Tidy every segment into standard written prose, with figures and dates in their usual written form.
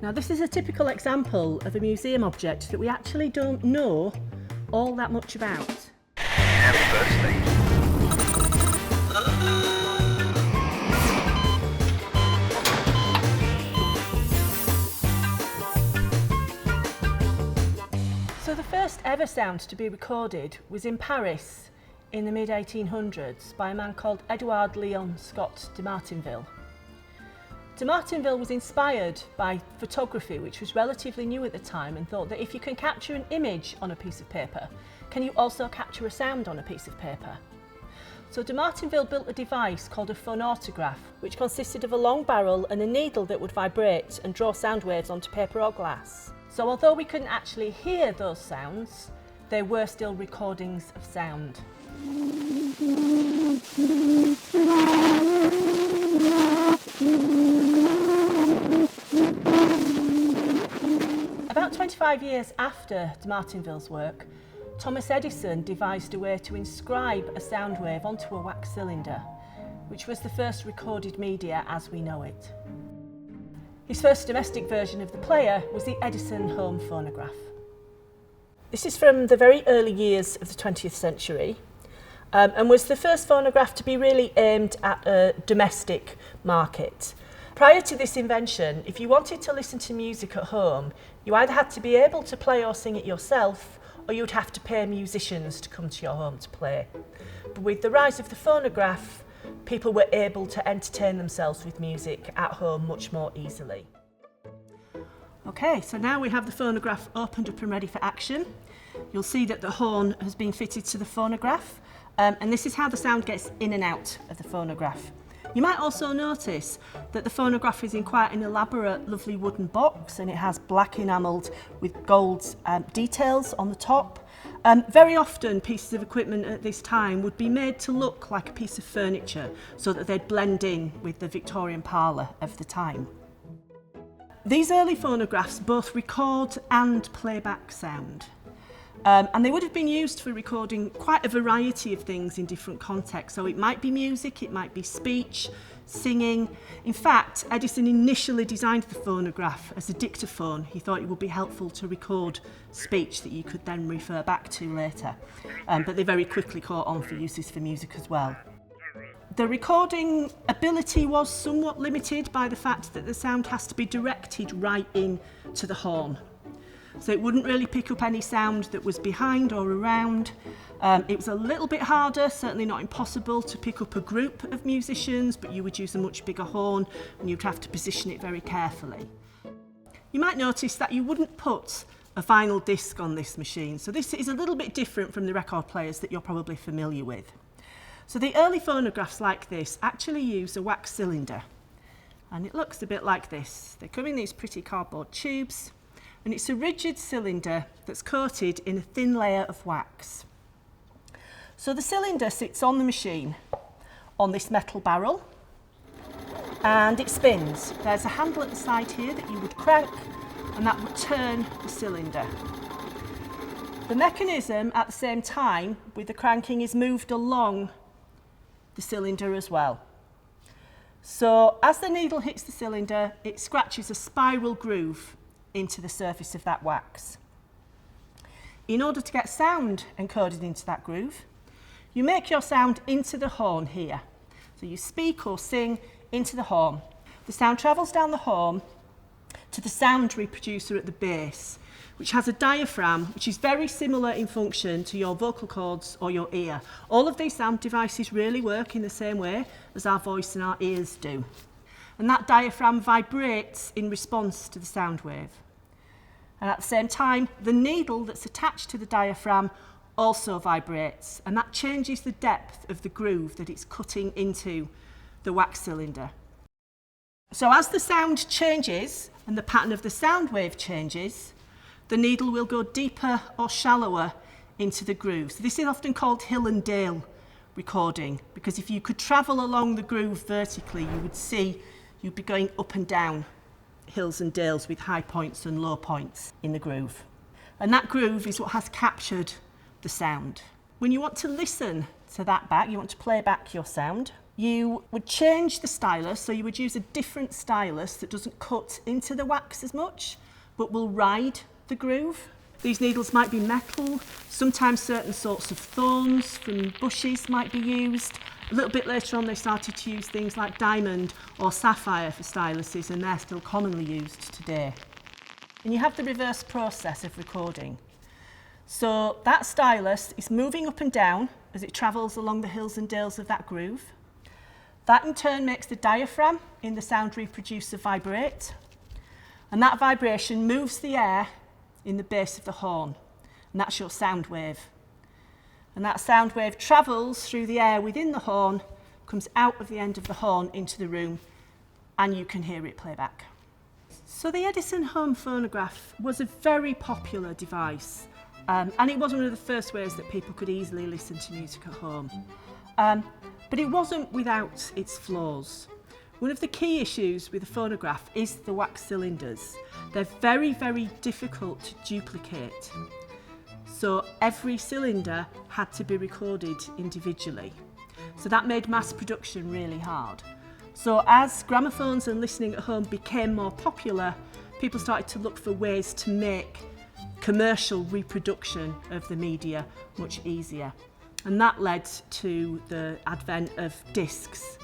Now this is a typical example of a museum object that we actually don't know all that much about. Happy birthday. So the first ever sound to be recorded was in Paris in the mid-1800s by a man called Edward Leon Scott de Martinville. De Martinville was inspired by photography, which was relatively new at the time, and thought that if you can capture an image on a piece of paper, can you also capture a sound on a piece of paper? So de Martinville built a device called a phonograph, which consisted of a long barrel and a needle that would vibrate and draw sound waves onto paper or glass. So although we couldn't actually hear those sounds, they were still recordings of sound. About 25 years after de Martinville's work, Thomas Edison devised a way to inscribe a sound wave onto a wax cylinder, which was the first recorded media as we know it. His first domestic version of the player was the Edison home phonograph. This is from the very early years of the 20th century and was the first phonograph to be really aimed at a domestic market. Prior to this invention, if you wanted to listen to music at home, you either had to be able to play or sing it yourself, or you'd have to pay musicians to come to your home to play. But with the rise of the phonograph, people were able to entertain themselves with music at home much more easily. Okay, so now we have the phonograph opened up and ready for action. You'll see that the horn has been fitted to the phonograph, and this is how the sound gets in and out of the phonograph. You might also notice that the phonograph is in quite an elaborate, lovely wooden box, and it has black enamelled with gold details on the top. Very often pieces of equipment at this time would be made to look like a piece of furniture so that they'd blend in with the Victorian parlour of the time. These early phonographs both record and playback sound. And they would have been used for recording quite a variety of things in different contexts. So it might be music, it might be speech, singing. In fact, Edison initially designed the phonograph as a dictaphone. He thought it would be helpful to record speech that you could then refer back to later. But they very quickly caught on for uses for music as well. The recording ability was somewhat limited by the fact that the sound has to be directed right in to the horn. So it wouldn't really pick up any sound that was behind or around. It was a little bit harder, certainly not impossible, to pick up a group of musicians, but you would use a much bigger horn and you'd have to position it very carefully. You might notice that you wouldn't put a vinyl disc on this machine, so this is a little bit different from the record players that you're probably familiar with. So the early phonographs like this actually use a wax cylinder, and it looks a bit like this. They come in these pretty cardboard tubes, and it's a rigid cylinder that's coated in a thin layer of wax. So the cylinder sits on the machine on this metal barrel, and it spins. There's a handle at the side here that you would crank, and that would turn the cylinder. The mechanism at the same time with the cranking is moved along the cylinder as well. So as the needle hits the cylinder, it scratches a spiral groove into the surface of that wax. In order to get sound encoded into that groove, you make your sound into the horn here. So you speak or sing into the horn. The sound travels down the horn to the sound reproducer at the base, which has a diaphragm which is very similar in function to your vocal cords or your ear. All of these sound devices really work in the same way as our voice and our ears do. And that diaphragm vibrates in response to the sound wave. And at the same time, the needle that's attached to the diaphragm also vibrates, and that changes the depth of the groove that it's cutting into the wax cylinder. So as the sound changes and the pattern of the sound wave changes, the needle will go deeper or shallower into the groove. So this is often called hill and dale recording, because if you could travel along the groove vertically, you would see you'd be going up and down hills and dales with high points and low points in the groove. And that groove is what has captured the sound. When you want to listen to that back, you want to play back your sound, You would change the stylus, so you would use a different stylus that doesn't cut into the wax as much, but will ride the groove. These needles might be metal, sometimes certain sorts of thorns from bushes might be used. A little bit later on they started to use things like diamond or sapphire for styluses, and they're still commonly used today. And you have the reverse process of recording. So that stylus is moving up and down as it travels along the hills and dales of that groove. That in turn makes the diaphragm in the sound reproducer vibrate, and that vibration moves the air in the base of the horn, and that's your sound wave. And that sound wave travels through the air within the horn, comes out of the end of the horn into the room, and you can hear it play back. So the Edison home phonograph was a very popular device, and it was one of the first ways that people could easily listen to music at home. But it wasn't without its flaws. One of the key issues with the phonograph is the wax cylinders. They're very, very difficult to duplicate. So every cylinder had to be recorded individually. So that made mass production really hard. So as gramophones and listening at home became more popular, people started to look for ways to make commercial reproduction of the media much easier. And that led to the advent of discs.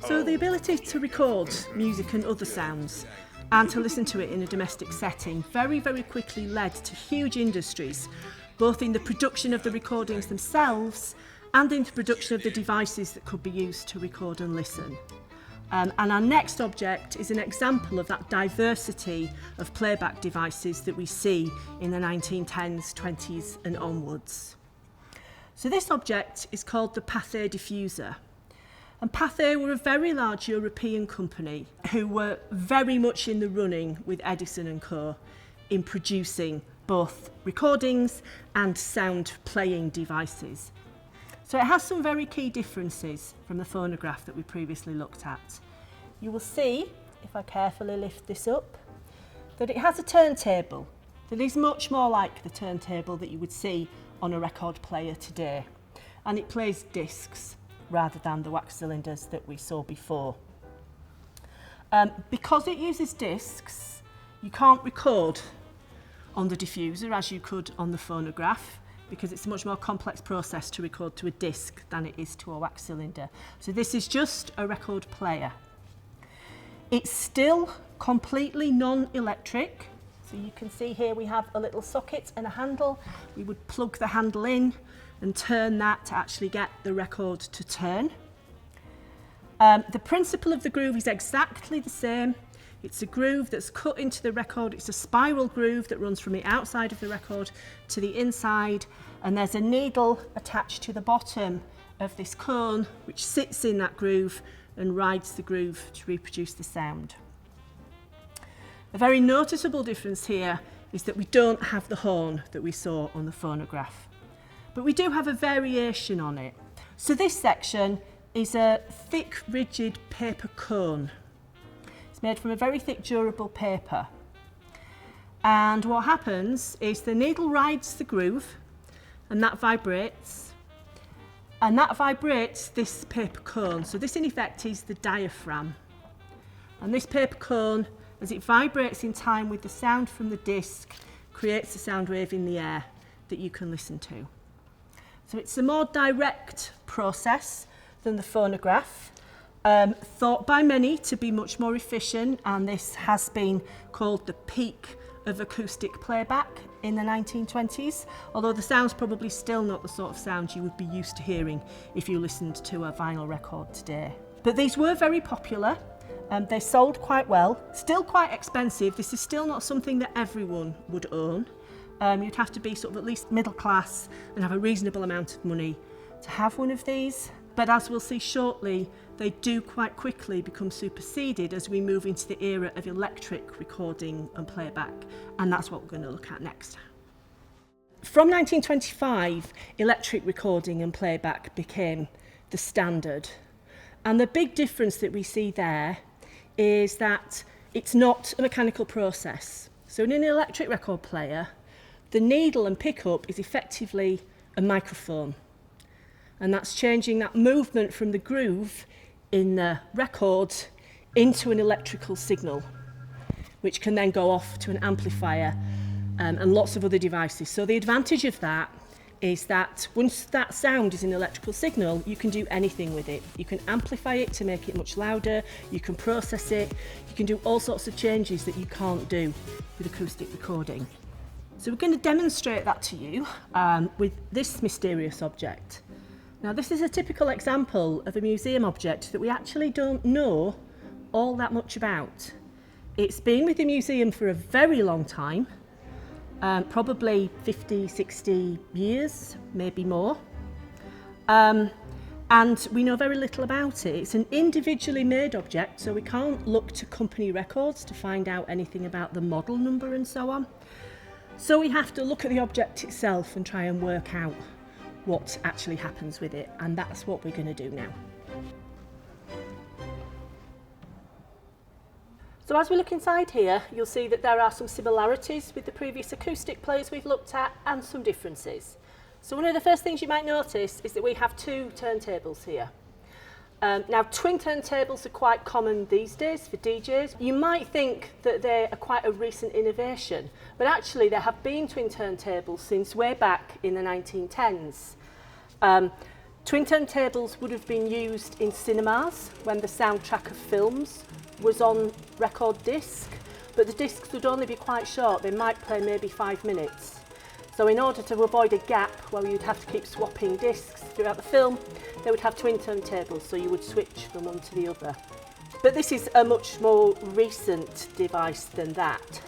So the ability to record music and other sounds and to listen to it in a domestic setting very, very quickly led to huge industries, both in the production of the recordings themselves and in the production of the devices that could be used to record and listen. And our next object is an example of that diversity of playback devices that we see in the 1910s, 20s and onwards. So this object is called the Pathé Diffuser. And Pathé were a very large European company who were very much in the running with Edison and Co. in producing both recordings and sound playing devices. So it has some very key differences from the phonograph that we previously looked at. You will see, if I carefully lift this up, that it has a turntable that is much more like the turntable that you would see on a record player today, and it plays discs rather than the wax cylinders that we saw before. Because it uses discs, you can't record on the diffuser as you could on the phonograph, because it's a much more complex process to record to a disc than it is to a wax cylinder. So this is just a record player. It's still completely non-electric. So you can see here we have a little socket and a handle. We would plug the handle in and turn that to actually get the record to turn. The principle of the groove is exactly the same. It's a groove that's cut into the record. It's a spiral groove that runs from the outside of the record to the inside, and there's a needle attached to the bottom of this cone which sits in that groove and rides the groove to reproduce the sound. A very noticeable difference here is that we don't have the horn that we saw on the phonograph, but we do have a variation on it. So this section is a thick, rigid paper cone. It's made from a very thick, durable paper. And what happens is the needle rides the groove, and that vibrates this paper cone. So this in effect is the diaphragm. And this paper cone, as it vibrates in time with the sound from the disc, creates a sound wave in the air that you can listen to. So it's a more direct process than the phonograph, thought by many to be much more efficient, and this has been called the peak of acoustic playback in the 1920s, although the sound's probably still not the sort of sound you would be used to hearing if you listened to a vinyl record today. But these were very popular. They sold quite well, still quite expensive. This is still not something that everyone would own. You'd have to be sort of at least middle class and have a reasonable amount of money to have one of these. But as we'll see shortly, they do quite quickly become superseded as we move into the era of electric recording and playback, and that's what we're going to look at next. From 1925, electric recording and playback became the standard. And the big difference that we see there is that it's not a mechanical process. So in an electric record player, the needle and pickup is effectively a microphone. and that's changing that movement from the groove in the record into an electrical signal, which can then go off to an amplifier and lots of other devices. So the advantage of that is that once that sound is an electrical signal, you can do anything with it. You can amplify it to make it much louder, you can process it, you can do all sorts of changes that you can't do with acoustic recording. So we're going to demonstrate that to you with this mysterious object. Now this is a typical example of a museum object that we actually don't know all that much about. It's been with the museum for a very long time, probably 50, 60 years, maybe more. And we know very little about it. It's an individually made object, so we can't look to company records to find out anything about the model number and so on. So we have to look at the object itself and try and work out what actually happens with it, and that's what we're going to do now. So as we look inside here, you'll see that there are some similarities with the previous acoustic players we've looked at and some differences. So one of the first things you might notice is that we have two turntables here. Now twin turntables are quite common these days for DJs. You might think that they are quite a recent innovation, but actually there have been twin turntables since way back in the 1910s. Twin turntables would have been used in cinemas when the soundtrack of films was on record disc, but the discs would only be quite short. They might play maybe 5 minutes. So in order to avoid a gap where you'd have to keep swapping discs throughout the film, they would have twin turntables, so you would switch from one to the other. But this is a much more recent device than that.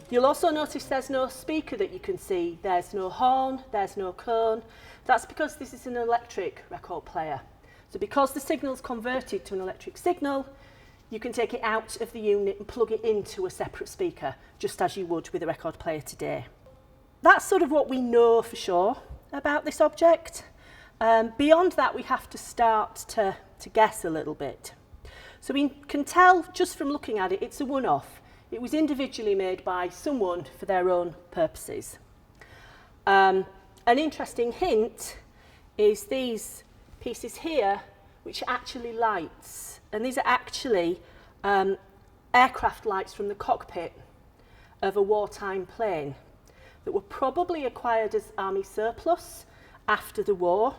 You'll also notice there's no speaker that you can see. There's no horn, there's no cone. That's because this is an electric record player. So because the signal's converted to an electric signal, you can take it out of the unit and plug it into a separate speaker, just as you would with a record player today. That's sort of what we know for sure about this object. Beyond that, we have to start to guess a little bit. So we can tell just from looking at it, it's a one-off. It was individually made by someone for their own purposes. An interesting hint is these pieces here, which are actually lights. And these are actually aircraft lights from the cockpit of a wartime plane that were probably acquired as army surplus after the war.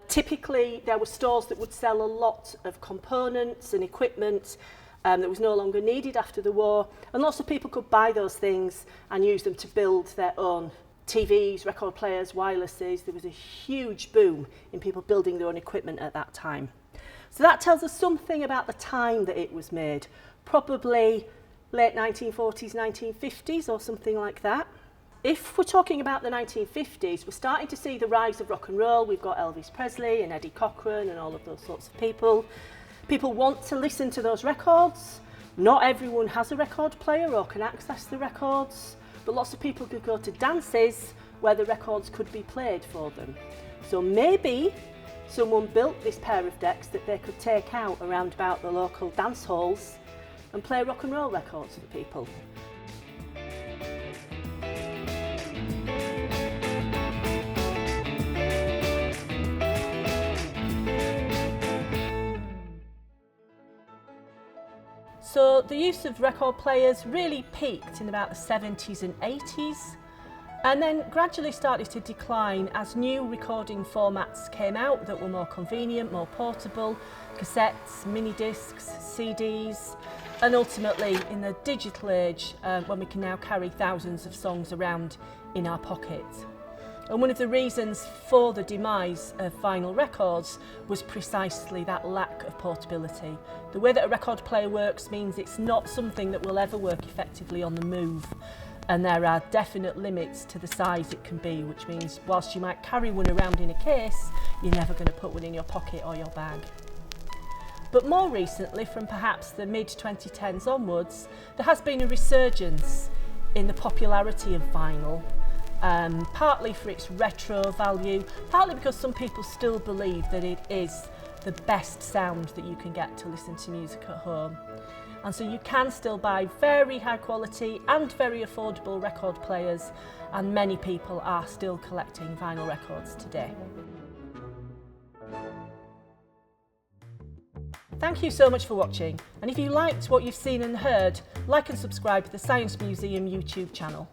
Typically, there were stores that would sell a lot of components and equipment that was no longer needed after the war, and lots of people could buy those things and use them to build their own TVs, record players, wirelesses. There was a huge boom in people building their own equipment at that time. So that tells us something about the time that it was made, probably late 1940s, 1950s or something like that. If we're talking about the 1950s, we're starting to see the rise of rock and roll. We've got Elvis Presley and Eddie Cochran and all of those sorts of people. People want to listen to those records. Not everyone has a record player or can access the records, but lots of people could go to dances where the records could be played for them. So maybe someone built this pair of decks that they could take out around about the local dance halls and play rock and roll records for people. So the use of record players really peaked in about the 70s and 80s, and then gradually started to decline as new recording formats came out that were more convenient, more portable, cassettes, mini discs, CDs, and ultimately in the digital age when we can now carry thousands of songs around in our pockets. And one of the reasons for the demise of vinyl records was precisely that lack of portability. The way that a record player works means it's not something that will ever work effectively on the move. And there are definite limits to the size it can be, which means whilst you might carry one around in a case, you're never going to put one in your pocket or your bag. But more recently, from perhaps the mid-2010s onwards, there has been a resurgence in the popularity of vinyl. Partly for its retro value, partly because some people still believe that it is the best sound that you can get to listen to music at home. And so you can still buy very high quality and very affordable record players, and many people are still collecting vinyl records today. Thank you so much for watching, and if you liked what you've seen and heard, like and subscribe to the Science Museum YouTube channel.